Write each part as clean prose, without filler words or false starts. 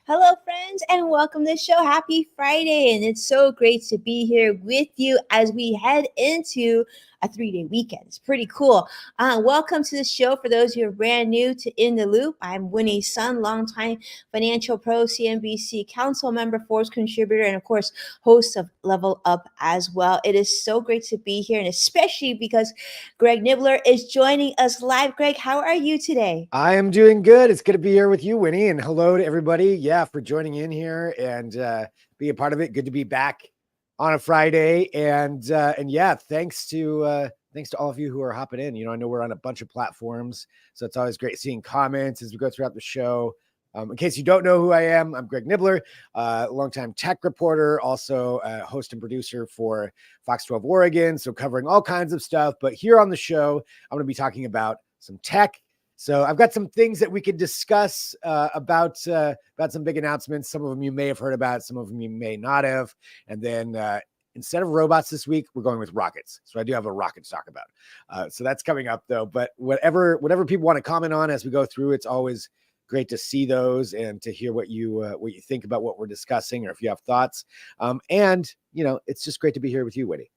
Hello, friends, and welcome to the show. Happy Friday, and it's so great to be here with you as we head into a 3-day weekend. It's pretty cool. Welcome to the show. For those who are brand new to In the Loop, I'm Winnie Sun, longtime financial pro, CNBC council member, Forbes contributor, and of course, host of Level Up as well. It is so great to be here, and especially because Greg Nibbler is joining us live. Greg, how are you today? I am doing good. It's good to be here with you, Winnie, and hello to everybody. Yeah, for joining in here and be a part of it. Good to be back on a Friday, and yeah, thanks to all of you who are hopping in. I know we're on a bunch of platforms, so it's always great seeing comments as we go throughout the show. In case you don't know who I am, I'm Greg Nibbler, longtime tech reporter, also a host and producer for Fox 12 Oregon, so covering all kinds of stuff. But here on the show, I'm going to be talking about some tech. So I've got some things that we could discuss about some big announcements. Some of them you may have heard about, some of them you may not have. And then instead of robots this week, we're going with rockets. So I do have a rocket to talk about. So that's coming up though. But whatever people want to comment on as we go through, it's always great to see those and to hear what you think about what we're discussing, or if you have thoughts. And it's just great to be here with you, Winnie.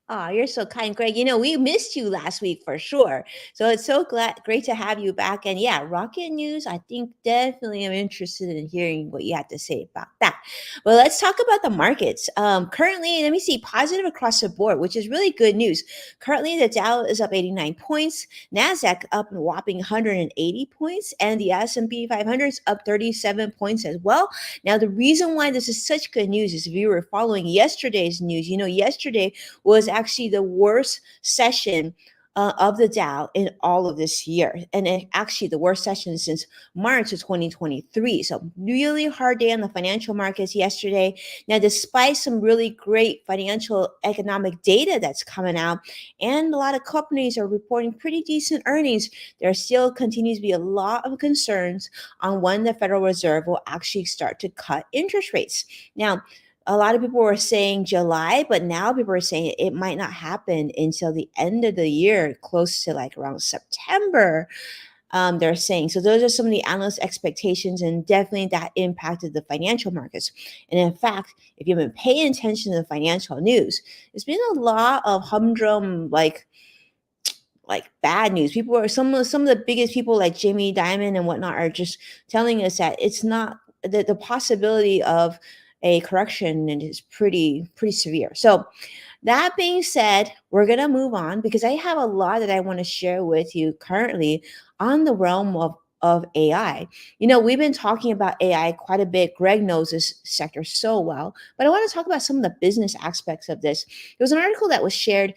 Oh, you're so kind, Greg. We missed you last week for sure. So it's so great to have you back. And yeah, rocket news, I think definitely I'm interested in hearing what you had to say about that. But let's talk about the markets. Currently, let me see, positive across the board, which is really good news. Currently, the Dow is up 89 points, NASDAQ up a whopping 180 points, and the S&P 500 is up 37 points as well. Now, the reason why this is such good news is if you were following yesterday's news, yesterday was actually the worst session of the Dow in all of this year, and actually the worst session since March of 2023. So really hard day on the financial markets yesterday. Now, despite some really great financial economic data that's coming out, and a lot of companies are reporting pretty decent earnings, there still continues to be a lot of concerns on when the Federal Reserve will actually start to cut interest rates. Now, a lot of people were saying July, but now people are saying it might not happen until the end of the year, close to like around September. They're saying. So those are some of the analyst expectations, and definitely that impacted the financial markets. And in fact, if you've been paying attention to the financial news, there's been a lot of humdrum, like bad news. People are some of the biggest people like Jamie Dimon and whatnot are just telling us that it's not the possibility of a correction and is pretty severe. So that being said, we're going to move on because I have a lot that I want to share with you currently on the realm of AI. We've been talking about AI quite a bit. Greg knows this sector so well, but I want to talk about some of the business aspects of this. There was an article that was shared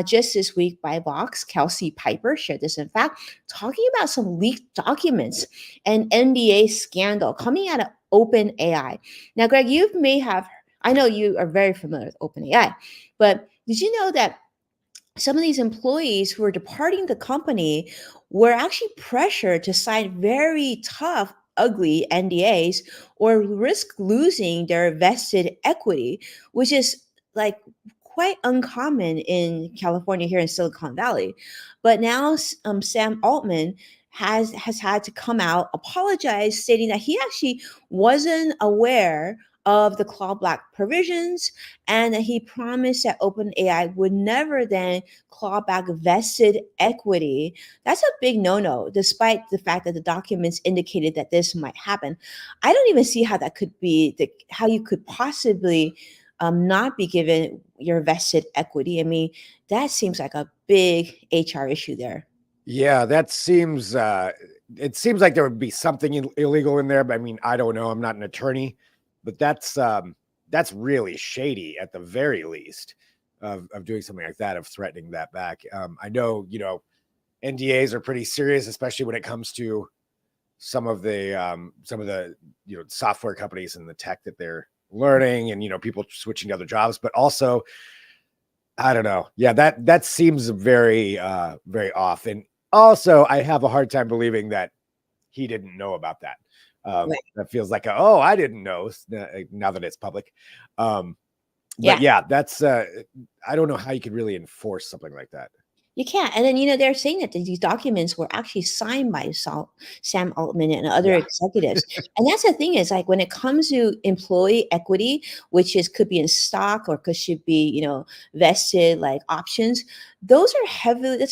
just this week by Vox. Kelsey Piper shared this, in fact, talking about some leaked documents and NDA scandal coming out of OpenAI. Now, Greg, I know you are very familiar with OpenAI, but did you know that some of these employees who are departing the company were actually pressured to sign very tough, ugly NDAs or risk losing their vested equity, which is like quite uncommon in California, here in Silicon Valley. But now Sam Altman has had to come out, apologize, stating that he actually wasn't aware of the clawback provisions, and that he promised that OpenAI would never then claw back vested equity. That's a big no-no, despite the fact that the documents indicated that this might happen. I don't even see how that could be, how you could possibly not be given your vested equity. I mean, that seems like a big HR issue there. Yeah, that seems, it seems like there would be something illegal in there, but I mean, I don't know. I'm not an attorney, but that's really shady at the very least of doing something like that, of threatening that back. I know, NDAs are pretty serious, especially when it comes to some of the software companies and the tech that they're learning and, people switching to other jobs, but also, I don't know. Yeah, that seems very very off. And also I have a hard time believing that he didn't know about that. Right. That feels like oh, I didn't know now that it's public. Um, but Yeah. yeah, that's I don't know how you could really enforce something like that. You can't. And then, they're saying that these documents were actually signed by Sam Altman and other Yeah, executives. And that's the thing is like when it comes to employee equity, which is could be in stock or could should be, vested like options, that's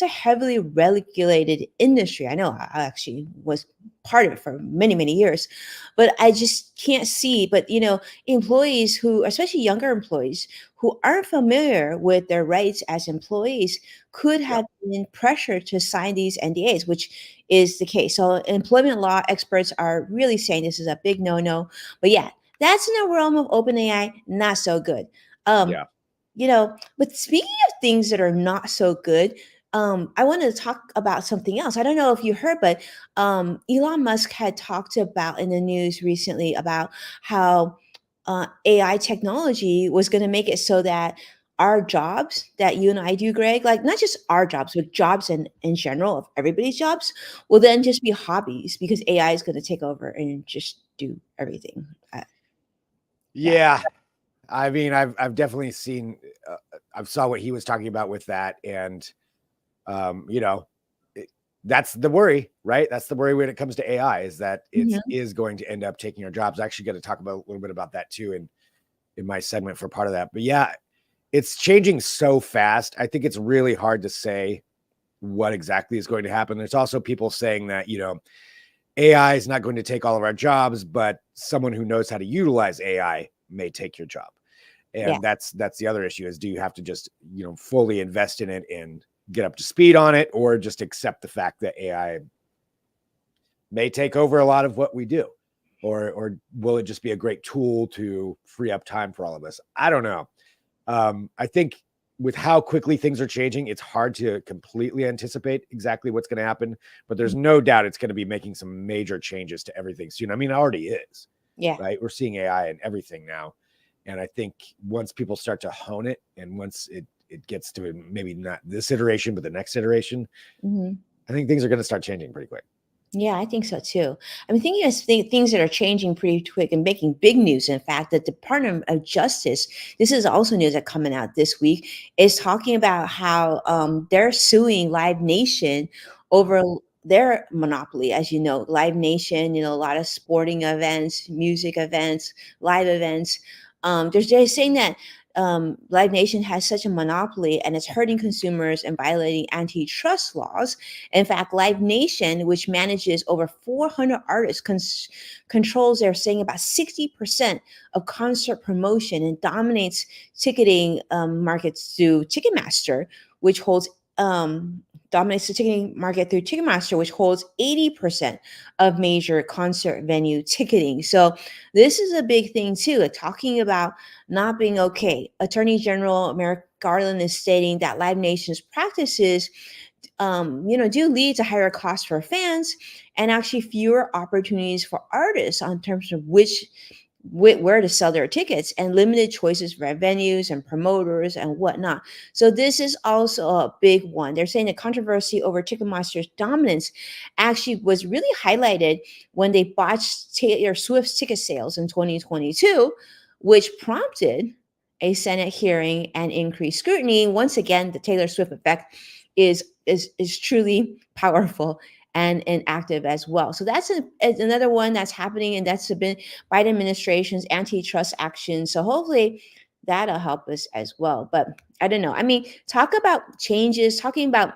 a heavily regulated industry. I know I actually was part of it for many, many years, but I just can't see. But employees who, especially younger employees who aren't familiar with their rights as employees could yeah, have been pressured to sign these NDAs, which is the case. So employment law experts are really saying this is a big no-no. But yeah, that's in the realm of OpenAI, not so good. Um, yeah, but speaking of things that are not so good, I wanted to talk about something else. I don't know if you heard, but Elon Musk had talked about in the news recently about how AI technology was going to make it so that our jobs that you and I do, Greg, like not just our jobs, but jobs in general of everybody's jobs, will then just be hobbies because AI is going to take over and just do everything. Yeah. yeah. I mean, I've definitely seen. I saw what he was talking about with that, and you know, it, that's the worry, right? That's the worry when it comes to AI is that it Mhm. is going to end up taking our jobs. I actually got to talk about a little bit about that too in my segment for part of that. But yeah, it's changing so fast. I think it's really hard to say what exactly is going to happen. There's also people saying that, AI is not going to take all of our jobs, but someone who knows how to utilize AI may take your job. Yeah. And that's the other issue is do you have to just, fully invest in it and get up to speed on it, or just accept the fact that AI may take over a lot of what we do? Or will it just be a great tool to free up time for all of us? I don't know. I think with how quickly things are changing, it's hard to completely anticipate exactly what's going to happen, but there's no doubt it's going to be making some major changes to everything soon. I mean, it already is, Yeah. right? We're seeing AI in everything now. And I think once people start to hone it and once it gets to maybe not this iteration, but the next iteration, Mhm. I think things are going to start changing pretty quick. Yeah, I think so too. I mean, thinking of things that are changing pretty quick and making big news. In fact, the Department of Justice, this is also news that coming out this week, is talking about how they're suing Live Nation over their monopoly. As you know, Live Nation, a lot of sporting events, music events, live events. They're saying that Live Nation has such a monopoly and it's hurting consumers and violating antitrust laws. In fact, Live Nation, which manages over 400 artists, controls, they're saying, about 60% of concert promotion and dominates ticketing markets through Ticketmaster, which holds dominates the ticketing market through Ticketmaster, which holds 80% of major concert venue ticketing. So this is a big thing too. Talking about not being okay. Attorney General Merrick Garland is stating that Live Nation's practices do lead to higher costs for fans and actually fewer opportunities for artists on terms of where to sell their tickets and limited choices for venues and promoters and whatnot. So this is also a big one. They're saying the controversy over Ticketmaster's dominance actually was really highlighted when they botched Taylor Swift's ticket sales in 2022, which prompted a Senate hearing and increased scrutiny. Once again, the Taylor Swift effect is truly powerful and active as well. So that's another one that's happening, and that's been Biden administration's antitrust action. So hopefully that'll help us as well. But I don't know. I mean, talk about changes, talking about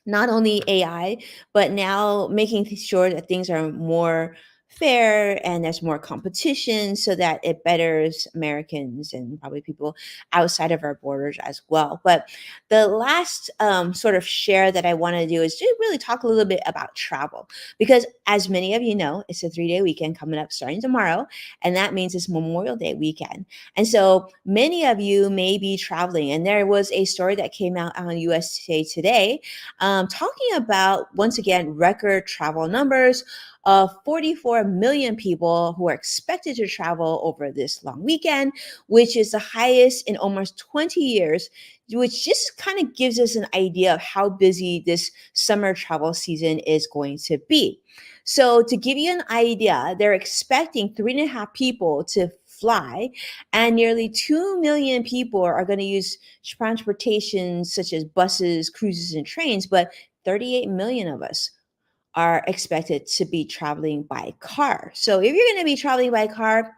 not only AI, but now making sure that things are more fair and there's more competition so that it betters Americans and probably people outside of our borders as well. But the last sort of share that I want to do is to really talk a little bit about travel because, as many of you know, it's a 3-day weekend coming up starting tomorrow, and that means it's Memorial Day weekend. And so many of you may be traveling, and there was a story that came out on USA Today talking about, once again, record travel numbers. of 44 million people who are expected to travel over this long weekend, which is the highest in almost 20 years, which just kind of gives us an idea of how busy this summer travel season is going to be. So, to give you an idea, they're expecting 3.5 people to fly, and nearly 2 million people are going to use transportation such as buses, cruises, and trains, but 38 million of us are expected to be traveling by car. So if you're going to be traveling by car,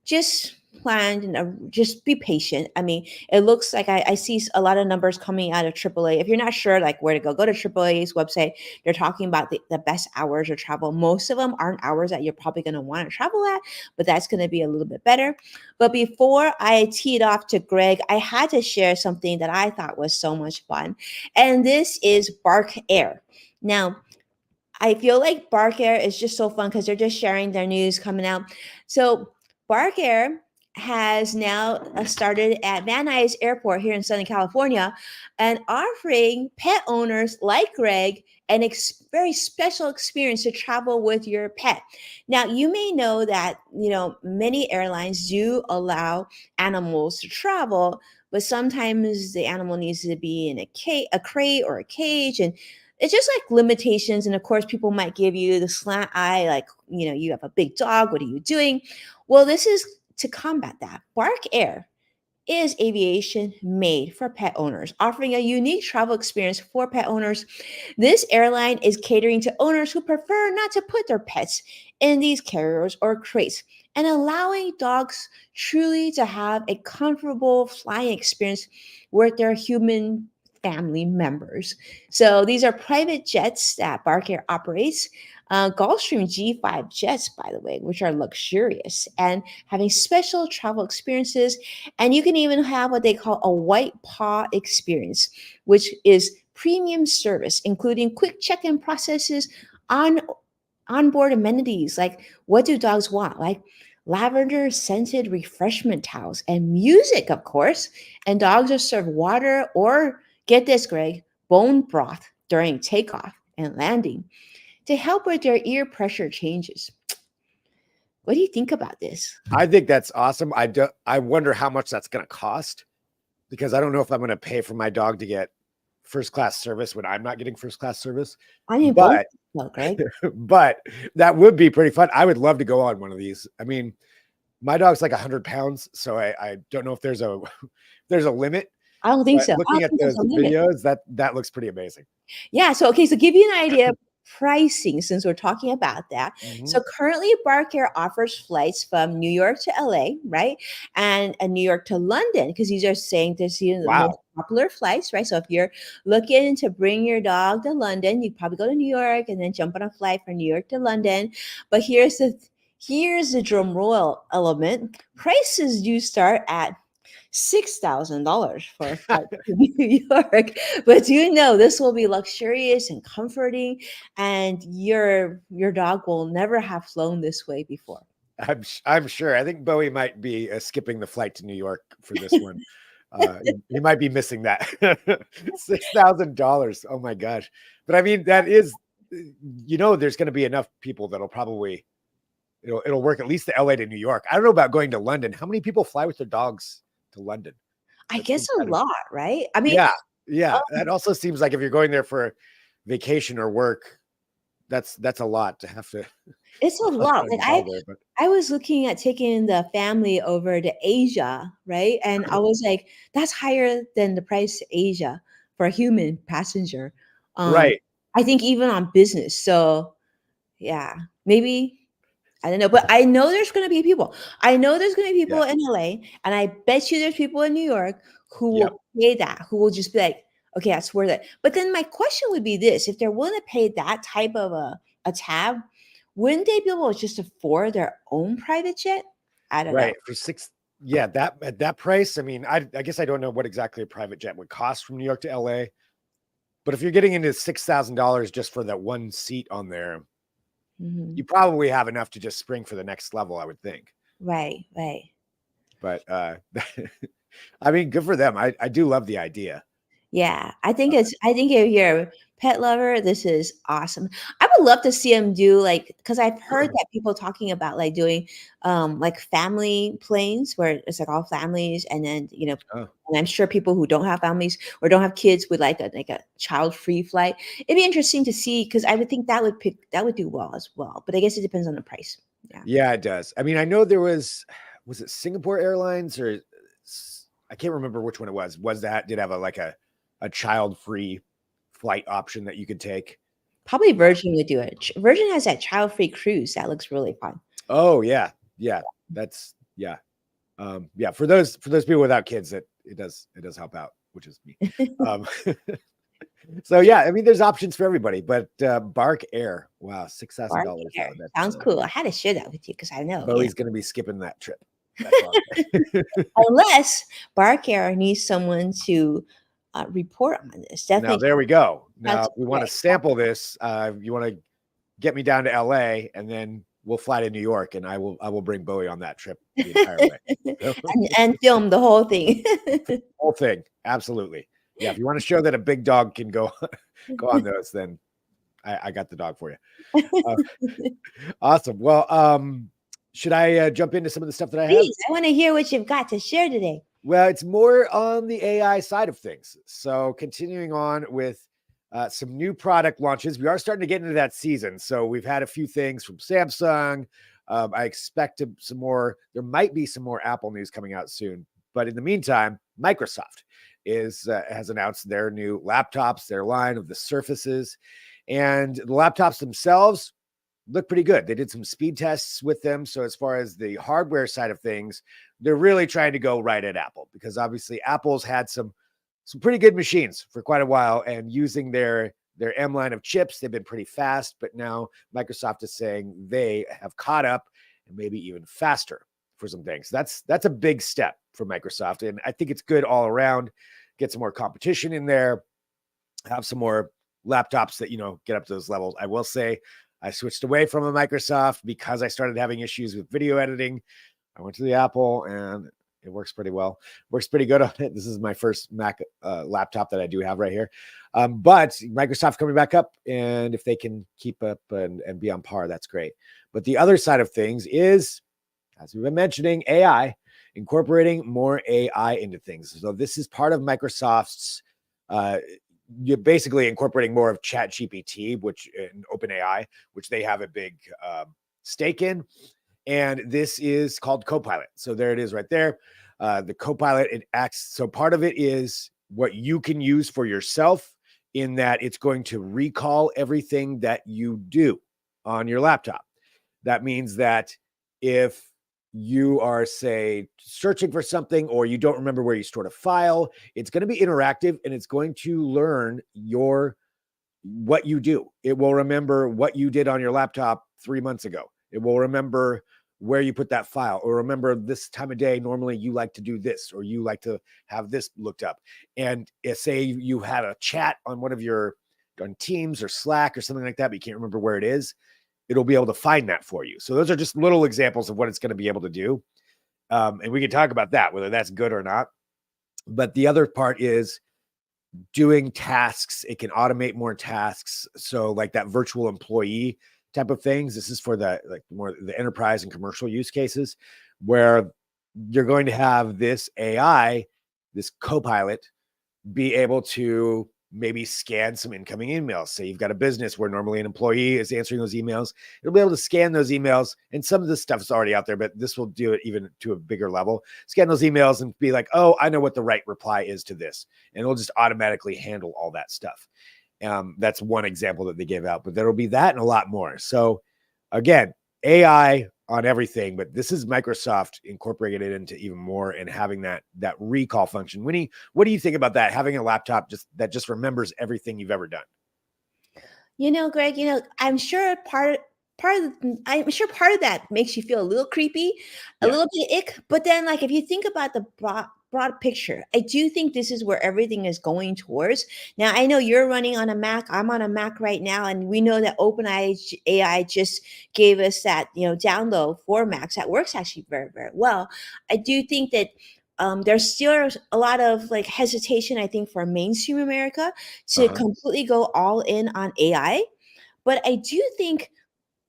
just plan and just be patient. I mean, it looks like I see a lot of numbers coming out of AAA. If you're not sure like where to go to AAA's website. They're talking about the best hours of travel. Most of them aren't hours that you're probably going to want to travel at, but that's going to be a little bit better. But before I teed off to Greg, I had to share something that I thought was so much fun. And this is Bark Air. Now, I feel like Bark Air is just so fun because they're just sharing their news coming out. So Bark Air has now started at Van Nuys Airport here in Southern California and offering pet owners like Greg an very special experience to travel with your pet. Now, you may know that, many airlines do allow animals to travel, but sometimes the animal needs to be in a crate or a cage, and it's just like limitations. And of course, people might give you the slant eye, like, you have a big dog. What are you doing? Well, this is to combat that. Bark Air is aviation made for pet owners, offering a unique travel experience for pet owners. This airline is catering to owners who prefer not to put their pets in these carriers or crates and allowing dogs truly to have a comfortable flying experience with their human family members. So these are private jets that Bark Air operates. Gulfstream G5 jets, by the way, which are luxurious and having special travel experiences. And you can even have what they call a white paw experience, which is premium service, including quick check-in processes, on onboard amenities. Like, what do dogs want? Like lavender scented refreshment towels and music, of course. And dogs are served water or, get this, Greg, bone broth during takeoff and landing to help with their ear pressure changes. What do you think about this? I think that's awesome. I wonder how much that's going to cost, because I don't know if I'm going to pay for my dog to get first class service when I'm not getting first class service. I mean, both, But Greg. but that would be pretty fun. I would love to go on one of these. I mean, my dog's like 100 pounds, so I don't know if there's a there's a limit. I don't think But so. I looking don't at think there's those a limit. videos, that looks pretty amazing. Yeah. So, okay. So, give you an idea of pricing since we're talking about that. Mhm. So, currently, Bark Air offers flights from New York to LA, right? And New York to London, because these are saying this, the most Wow. popular flights, right? So, if you're looking to bring your dog to London, you probably go to New York and then jump on a flight from New York to London. But here's the drum roll element. Prices do start at $6,000 for a flight to New York. But you know this will be luxurious and comforting, and your dog will never have flown this way before. I'm sure. I think Bowie might be skipping the flight to New York for this one. He might be missing that $6,000. Oh my gosh! But I mean, that is, there's going to be enough people that'll probably it'll work at least to LA to New York. I don't know about going to London. How many people fly with their dogs to London? I That guess seems a kind of, lot, right? I mean, yeah, yeah. That also seems like if you're going there for vacation or work, that's a lot to have to it's a lot. Like involve there. But I was looking at taking the family over to Asia, right? And I was like, that's higher than the price to Asia for a human passenger. Um, right, I think even on business. So yeah, maybe I don't know, but I know there's going to be people. I know there's going to be people yeah, in LA, and I bet you there's people in New York who yep, will pay that, who will just be like, okay, that's worth it. But then my question would be this: if they're willing to pay that type of a tab, wouldn't they be able to just afford their own private jet? I don't know. right. For six, yeah, that at that price. I mean, I guess I don't know what exactly a private jet would cost from New York to LA. But if you're getting into $6,000 just for that one seat on there, Mhm. you probably have enough to just spring for the next level, I would think. Right, right. But I mean, good for them. I do love the idea. Yeah, I think if you're a pet lover, this is awesome. I would love to see him do like because I've heard that people talking about like doing like family planes where it's like all families and then Oh, and I'm sure people who don't have families or don't have kids would like a child-free flight. It'd be interesting to see because I would think that would do well as well. But I guess it depends on the price. Yeah. yeah, it does. I mean, I know there was it Singapore Airlines or I can't remember which one it was. Was that did have a child free flight option that you could take? Probably Virgin would do it. Virgin has that child-free cruise that looks really fun. Oh yeah, yeah. That's yeah. Yeah, for those people without kids, that it does help out, which is me. Um, so yeah, I mean, there's options for everybody, but Bark Air, wow, Bark $6,000 though. Air. That's Sounds cool. I had to share that with you because I know, Bowie's going to be skipping that trip. That's all. unless Bark Air needs someone to, report on this. Now Definitely there we go. Now that's if we want to right. sample this. You want to get me down to LA, and then we'll fly to New York, and I will bring Bowie on that trip the entire way. So, And film the whole thing. whole thing, absolutely. Yeah, if you want to show that a big dog can go go on those, then I got the dog for you. Uh, awesome. Well, should I jump into some of the stuff that I have? Please, I wanna hear what you've got to share today. Well, it's more on the AI side of things. So, continuing on with some new product launches, we are starting to get into that season. So, we've had a few things from Samsung. I expect some more. There might be some more Apple news coming out soon. But in the meantime, Microsoft has announced their new laptops, their line of the Surfaces, and the laptops themselves look pretty good. They did some speed tests with them. So, as far as the hardware side of things, they're really trying to go right at Apple because obviously Apple's had some pretty good machines for quite a while, and using their M line of chips, they've been pretty fast. But now Microsoft is saying they have caught up and maybe even faster for some things. That's a big step for Microsoft, and I think it's good all around. Get some more competition in there, have some more laptops that get up to those levels. I will say I switched away from a Microsoft because I started having issues with video editing. I went to the Apple, and it works pretty well. Works pretty good on it. This is my first Mac laptop that I do have right here. But Microsoft coming back up, and if they can keep up and be on par, that's great. But the other side of things is, as we've been mentioning, AI, incorporating more AI into things. So this is part of Microsoft's you're basically incorporating more of Chat GPT, which in OpenAI, which they have a big stake in. And this is called Copilot. So there it is right there. The Copilot, it acts. So part of it is what you can use for yourself in that it's going to recall everything that you do on your laptop. That means that if you are, say, searching for something or you don't remember where you stored a file, it's going to be interactive and it's going to learn what you do. It will remember what you did on your laptop 3 months ago. It will remember where you put that file, or remember this time of day, normally you like to do this, or you like to have this looked up. And if, say, you had a chat on on Teams or Slack or something like that, but you can't remember where it is, it'll be able to find that for you. So those are just little examples of what it's going to be able to do. And we can talk about that, whether that's good or not. But the other part is doing tasks. It can automate more tasks. So like that virtual employee type of things. This is for the more the enterprise and commercial use cases where you're going to have this AI, this Copilot, be able to maybe scan some incoming emails. Say you've got a business where normally an employee is answering those emails. It'll be able to scan those emails. And some of this stuff is already out there, but this will do it even to a bigger level. Scan those emails and be like, oh, I know what the right reply is to this. And it'll just automatically handle all that stuff. That's one example that they gave out, but there'll be that and a lot more. So again, AI on everything, but this is Microsoft incorporating it into even more and having that recall function. Winnie, what do you think about that? Having a laptop that just remembers everything you've ever done. Greg, I'm sure part of that makes you feel a little creepy, a Yeah. little bit ick, but then like if you think about the broad picture, I do think this is where everything is going towards. Now, I know you're running on a Mac, I'm on a Mac right now, and we know that OpenAI AI just gave us that, download for Macs that works actually very, very well. I do think that there's still a lot of like hesitation, I think, for mainstream America to Uh-huh. completely go all in on AI. But I do think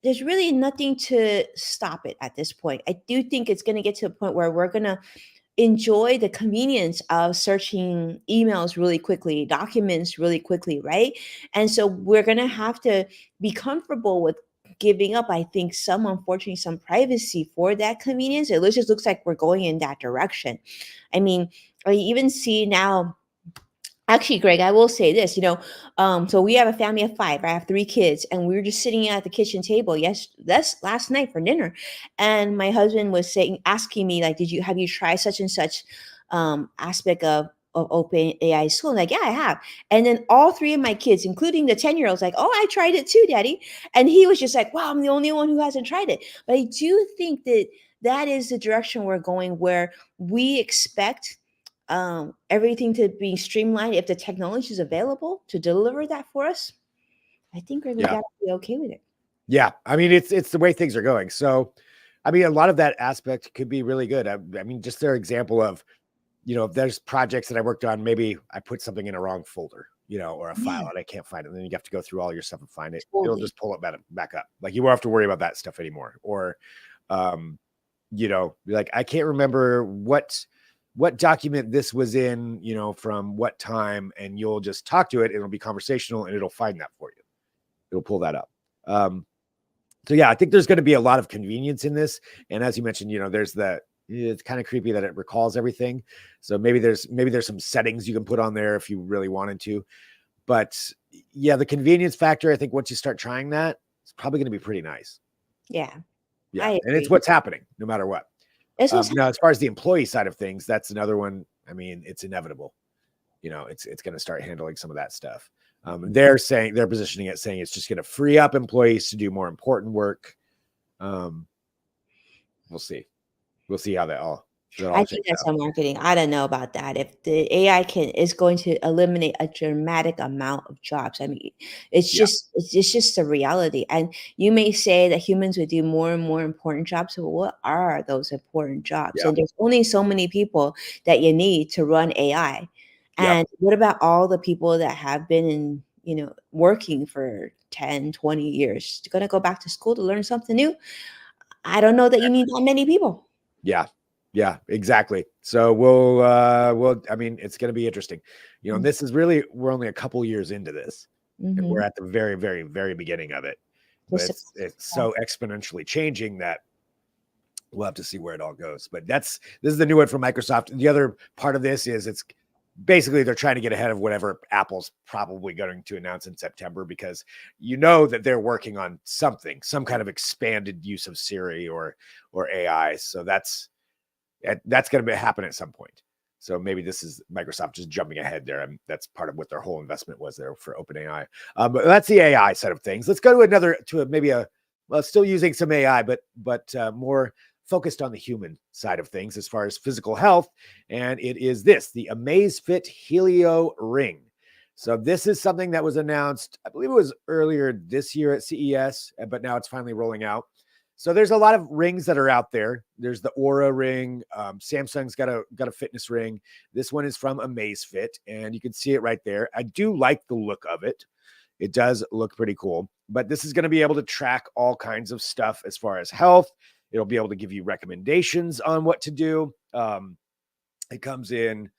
there's really nothing to stop it at this point. I do think it's going to get to a point where we're going to enjoy the convenience of searching emails really quickly, documents really quickly, right? And so we're going to have to be comfortable with giving up, I think, unfortunately, some privacy for that convenience. It just looks like we're going in that direction. I mean, I even see now. Actually, Greg, I will say this, so we have a family of five. I have three kids, and we were just sitting at the kitchen table. Yes, that's last night for dinner, and my husband was asking me like, have you tried such and such aspect of open AI school? I'm like, yeah, I have. And then all three of my kids, including the 10-year-olds, like, oh, I tried it too, Daddy. And he was just like, wow, I'm the only one who hasn't tried it. But I do think that that is the direction we're going, where we expect everything to be streamlined. If the technology is available to deliver that for us, I think we Yeah. got to be okay with it. Yeah. I mean, it's the way things are going. So, I mean, a lot of that aspect could be really good. I mean, just their example of, if there's projects that I worked on, maybe I put something in a wrong folder, or a file Yeah, and I can't find it. And then you have to go through all your stuff and find it. It'll totally. just pull it back up. Like you won't have to worry about that stuff anymore. Or, um, like I can't remember what document this was in, from what time, and you'll just talk to it. It'll be conversational and it'll find that for you. It'll pull that up. So yeah, I think there's going to be a lot of convenience in this. And as you mentioned, it's kind of creepy that it recalls everything. So maybe there's some settings you can put on there if you really wanted to. But yeah, the convenience factor, I think once you start trying that, it's probably going to be pretty nice. Yeah, Yeah. I And it's agree. what's happening no matter what. This was Now, as far as the employee side of things, that's another one. I mean, it's inevitable. It's going to start handling some of that stuff. They're positioning it, saying it's just going to free up employees to do more important work. Um, we'll see. We'll see how that all I think shakes that's out. a marketing. I don't know about that. If the AI is going to eliminate a dramatic amount of jobs, I mean, Yeah. it's just the reality. And you may say that humans would do more and more important jobs, but what are those important jobs? Yeah. And there's only so many people that you need to run AI. Yep. And what about all the people that have been working for 10, 20 years? You're gonna go back to school to learn something new? I don't know that you need that many people. Yeah. Yeah, exactly. So I mean, it's going to be interesting. This is really, we're only a couple years into this and we're Mm-hmm. at the very, very, very beginning of it, but Just it's so exponentially changing that we'll have to see where it all goes. But this is the new one from Microsoft. The other part of this is it's basically they're trying to get ahead of whatever Apple's probably going to announce in September, because that they're working on something, some kind of expanded use of Siri or AI. So that's going to happen at some point. So maybe this is Microsoft just jumping ahead there. And that's part of what their whole investment was there for OpenAI. But that's the AI side of things. Let's go to still using some AI, but more focused on the human side of things as far as physical health. And it is the Amazfit Helio Ring. So this is something that was announced, I believe it was earlier this year at CES, but now it's finally rolling out. So there's a lot of rings that are out there. There's the Aura ring. Samsung's got a fitness ring. This one is from Amazfit, and you can see it right there. I do like the look of it. It does look pretty cool. But this is going to be able to track all kinds of stuff as far as health. It'll be able to give you recommendations on what to do. It comes in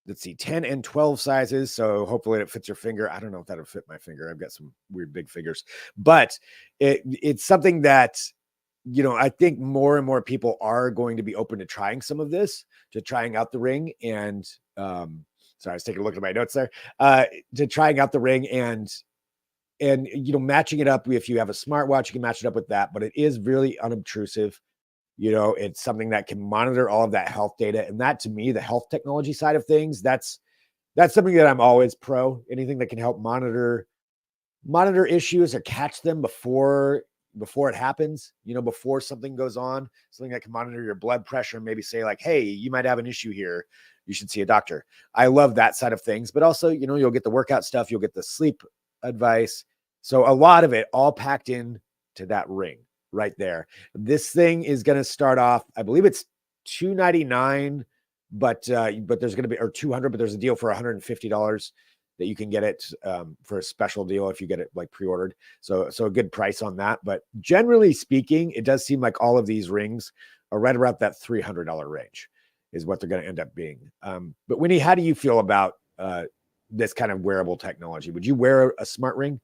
let's see, 10 and 12 sizes. So hopefully it fits your finger. I don't know if that'll fit my finger. I've got some weird big fingers, but it's something that, I think more and more people are going to be open to trying some of this, to trying out the ring. And sorry, I was taking a look at my notes there, to trying out the ring and matching it up. If you have a smartwatch, you can match it up with that, but it is really unobtrusive. It's something that can monitor all of that health data. And that, to me, the health technology side of things, that's something that I'm always pro. Anything that can help monitor issues or catch them before it happens, before something goes on, something that can monitor your blood pressure and maybe say like, hey, you might have an issue here. You should see a doctor. I love that side of things, but also, you'll get the workout stuff. You'll get the sleep advice. So a lot of it all packed in to that ring right there. This thing is going to start off, I believe it's $299, but there's going to be, or 200, but there's a deal for $150 that you can get it for a special deal if you get it like pre-ordered. So a good price on that. But generally speaking, it does seem like all of these rings are right around that $300 range is what they're going to end up being. But Winnie, how do you feel about this kind of wearable technology? Would you wear a smart ring?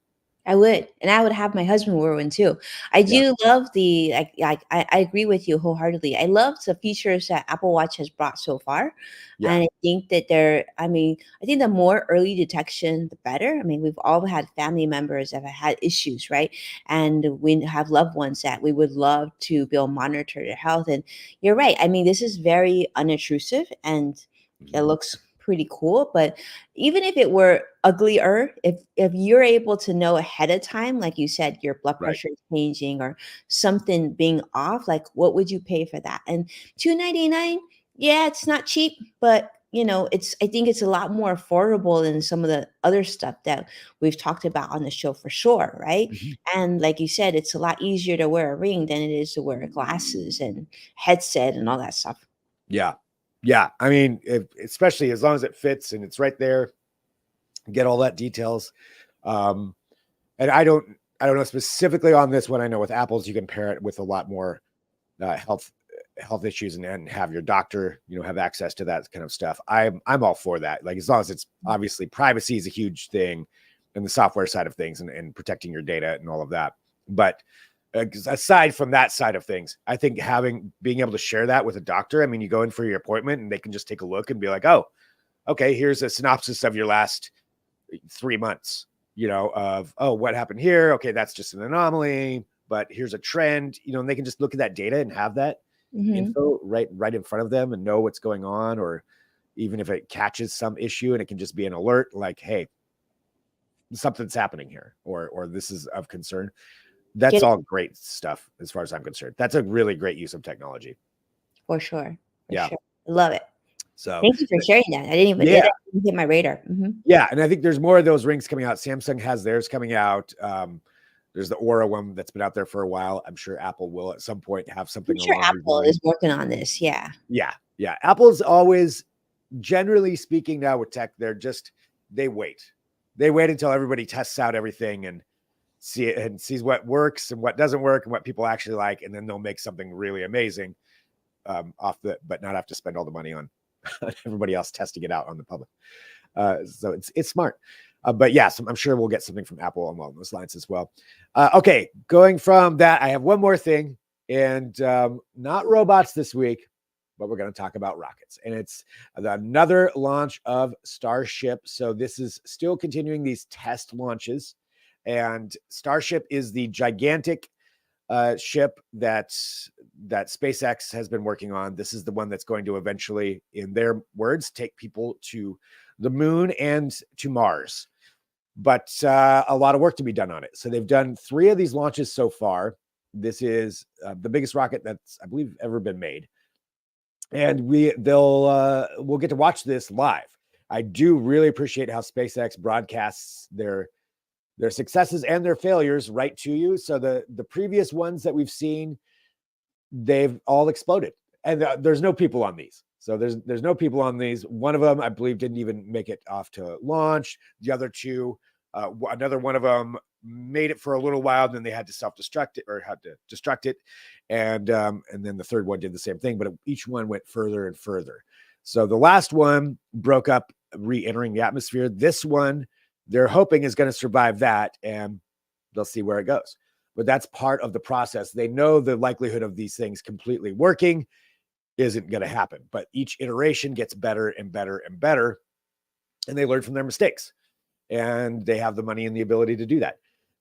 I would, and I would have my husband wear one too. I Yeah. do love the I agree with you wholeheartedly. I love the features that Apple Watch has brought so far. Yeah. And I think that I think the more early detection, the better. I mean, we've all had family members that have had issues, right? And we have loved ones that we would love to be able to monitor their health. And you're right. I mean, this is very unintrusive and it looks pretty cool. But even if it were uglier, if you're able to know ahead of time, like you said, your blood Right. pressure is changing or something being off, like what would you pay for that? And 299, yeah, it's not cheap, but I think it's a lot more affordable than some of the other stuff that we've talked about on the show for sure, right? Mhm. And like you said, it's a lot easier to wear a ring than it is to wear glasses and headset and all that stuff. Yeah. Yeah. I mean, especially as long as it fits and it's right there, get all that details. Um, and I don't know specifically on this one. I know with Apples, you can pair it with a lot more health issues and have your doctor, have access to that kind of stuff. I'm all for that. Like, as long as it's obviously privacy is a huge thing in the software side of things and protecting your data and all of that. But aside from that side of things, I think being able to share that with a doctor, I mean, you go in for your appointment and they can just take a look and be like, oh, okay, here's a synopsis of your last 3 months, of, oh, what happened here? Okay, that's just an anomaly, but here's a trend, and they can just look at that data and have that Hmm. info right in front of them and know what's going on, or even if it catches some issue and it can just be an alert like, hey, something's happening here, or this is of concern. That's Get all great stuff as far as I'm concerned. That's a really great use of technology. For sure. For Yeah. sure. I love it. So Thank you for sharing that. yeah. That didn't hit my radar. Yeah. And I think there's more of those rings coming out. Samsung has theirs coming out. There's the Aura one that's been out there for a while. I'm sure Apple will at some point have I'm something sure along these Apple lines. is working on this. Yeah. Yeah. Yeah. Apple's always, generally speaking, now with tech, they wait. They wait until everybody tests out everything and sees what works and what doesn't work and what people actually like. And then they'll make something really amazing but not have to spend all the money on everybody else testing it out on the public. So it's smart. But yeah, I'm sure we'll get something from Apple along those lines as well. Okay, going from that, I have one more thing, and not robots this week, but we're going to talk about rockets. And it's another launch of Starship. So this is still continuing these test launches. And Starship is the gigantic ship that SpaceX has been working on. This is the one that's going to eventually, in their words, take people to the moon and to Mars. But a lot of work to be done on it. So they've done 3 of these launches so far. This is the biggest rocket that's, I believe, ever been made. And we'll get to watch this live. I do really appreciate how SpaceX broadcasts their successes and their failures right to you. So the previous ones that we've seen, they've all exploded, and there's no people on these. So there's no people on these. One of them, I believe, didn't even make it off to launch. The other 2, another one of them made it for a little while, and then they had to self-destruct it or had to destruct it, and then the third one did the same thing, but each one went further and further. So the last one broke up, re-entering the atmosphere. This one, they're hoping is going to survive that, and they'll see where it goes. But that's part of the process. They know the likelihood of these things completely working isn't going to happen, but each iteration gets better and better and better, and they learn from their mistakes, and they have the money and the ability to do that.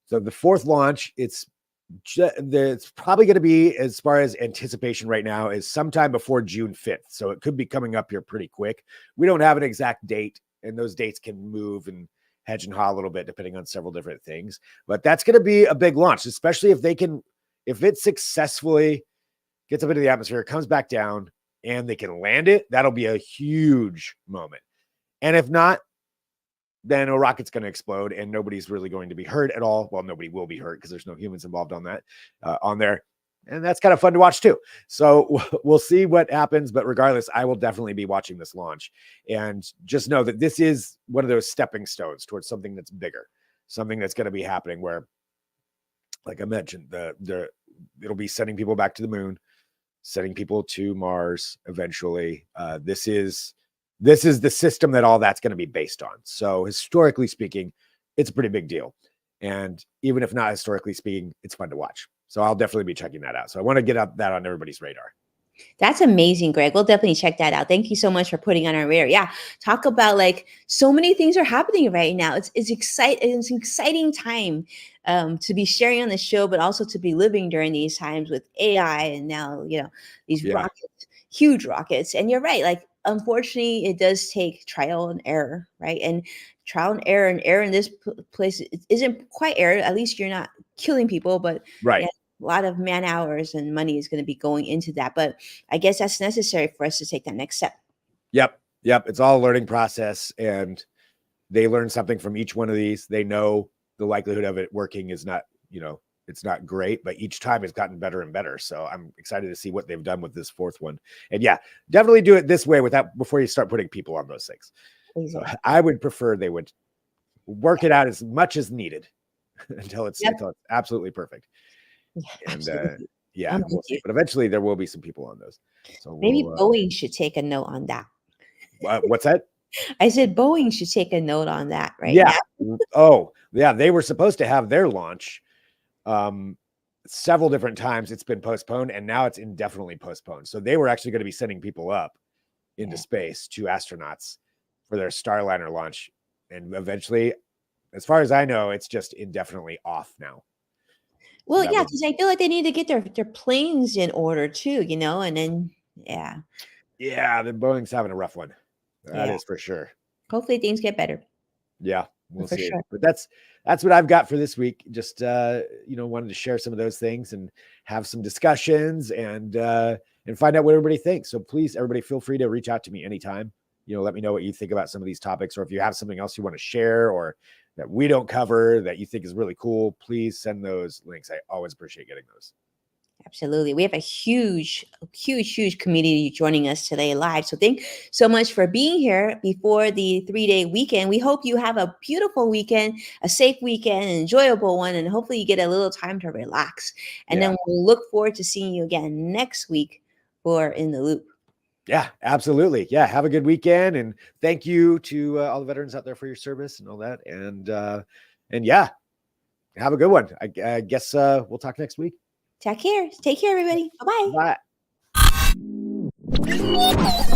So the 4th launch, it's probably going to be, as far as anticipation right now, is sometime before June 5th. So it could be coming up here pretty quick. We don't have an exact date, and those dates can move and hedge and haw a little bit depending on several different things. But that's going to be a big launch, especially if it successfully gets up into the atmosphere, comes back down, and they can land it. That'll be a huge moment. And if not, then a rocket's going to explode and nobody's really going to be hurt at all. Well, nobody will be hurt because there's no humans involved on that, on there. and that's kind of fun to watch too. So we'll see what happens. But regardless, I will definitely be watching this launch, and just know that this is one of those stepping stones towards something that's bigger, something that's going to be happening where, like I mentioned, it'll be sending people back to the moon, sending people to Mars eventually. This is the system that all that's going to be based on. So historically speaking, it's a pretty big deal. And even if not historically speaking, it's fun to watch. So I'll definitely be checking that out. So I want to get that on everybody's radar. That's amazing, Greg. We'll definitely check that out. Thank you so much for putting on our radar. Yeah, talk about like so many things are happening right now. It's exciting. It's an exciting time to be sharing on the show, but also to be living during these times with AI and now these Yeah. rockets, huge rockets. And you're right. Like unfortunately, it does take trial and error, right? And trial and error in this place isn't quite error. At least you're not killing people, but Right. yeah, a lot of man hours and money is going to be going into that. But I guess that's necessary for us to take that next step. Yep. It's all a learning process, and they learn something from each one of these. They know the likelihood of it working is not, it's not great, but each time it's gotten better and better. So I'm excited to see what they've done with this fourth one. And yeah, definitely do it this way before you start putting people on those things. Exactly. So I would prefer they would work it out as much as needed until it's absolutely perfect. Yeah, and absolutely. we'll see. But eventually there will be some people on those. So maybe Boeing should take a note on that. What's that? I said Boeing should take a note on that right now. Oh, yeah. They were supposed to have their launch several different times. It's been postponed, and now it's indefinitely postponed. So they were actually going to be sending people up into space, 2 astronauts, for their Starliner launch. And eventually, as far as I know, it's just indefinitely off now. Well, so because I feel like they need to get their planes in order too, and then the Boeing's having a rough one. That is for sure. Hopefully things get better. Yeah, we'll see. Sure. But that's what I've got for this week. Just wanted to share some of those things and have some discussions and find out what everybody thinks. So please, everybody, feel free to reach out to me anytime. Let me know what you think about some of these topics, or if you have something else you want to share or that we don't cover that you think is really cool, please send those links. I always appreciate getting those. Absolutely. We have a huge community joining us today live. So thanks so much for being here before the 3-day weekend. We hope you have a beautiful weekend, a safe weekend, an enjoyable one, and hopefully you get a little time to relax. And then we'll look forward to seeing you again next week for In the Loop. Yeah, absolutely. Yeah. Have a good weekend. And thank you to all the veterans out there for your service and all that. And yeah, have a good one. I guess we'll talk next week. Take care. Take care, everybody. Bye-bye. Bye.